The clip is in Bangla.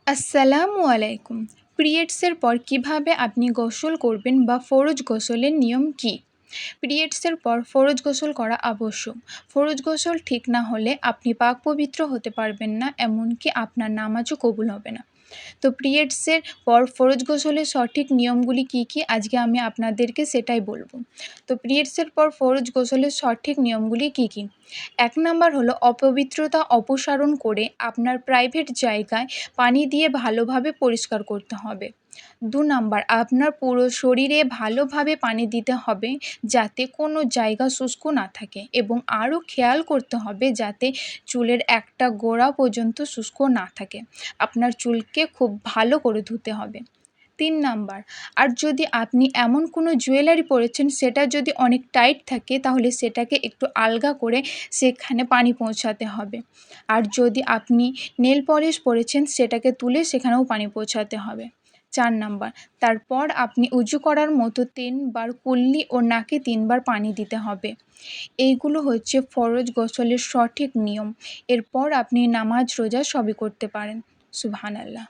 আসসালামু আলাইকুম। পিরিয়ডসের পর কিভাবে আপনি গোসল করবেন বা ফরজ গোসলের নিয়ম কী? পিরিয়ডসের পর ফরজ গোসল করা আবশ্যক। ফরজ গোসল ঠিক না হলে আপনি পাক পবিত্র হতে পারবেন না, এমনকি আপনার নামাজও কবুল হবে না। তো পিরিয়ডসের পর ফরজ গোসলের সঠিক নিয়মগুলি কী কী, আজকে আমি আপনাদেরকে সেটাই বলবো। তো পিরিয়ডসের পর ফরজ গোসলের সঠিক নিয়মগুলি কী কী? ১ নাম্বার হলো অপবিত্রতা অপসারণ করে আপনার প্রাইভেট জায়গায় পানি দিয়ে ভালোভাবে পরিষ্কার করতে হবে। ২ নাম্বার, আপনার পুরো শরীরে ভালোভাবে পানি দিতে হবে যাতে কোনো জায়গা শুষ্ক না থাকে, এবং আরও খেয়াল করতে হবে যাতে চুলের একটা গোড়া পর্যন্ত শুষ্ক না থাকে। আপনার চুলকে খুব ভালো করে ধুতে হবে। ৩ নাম্বার, আর যদি আপনি এমন কোনো জুয়েলারি পরেছেন সেটা যদি অনেক টাইট থাকে, তাহলে সেটাকে একটু আলগা করে সেখানে পানি পৌঁছাতে হবে। আর যদি আপনি নেল পলিশ পরেছেন সেটাকে তুলে সেখানেও পানি পৌঁছাতে হবে। ৪ নাম্বার, তারপর আপনি উজু করার মতো ৩ বার কুল্লি ও নাকে ৩ বার পানি দিতে হবে। এইগুলো হচ্ছে ফরজ গোসলের সঠিক নিয়ম। এরপর আপনি নামাজ রোজা সবই করতে পারেন। সুবহানাল্লাহ।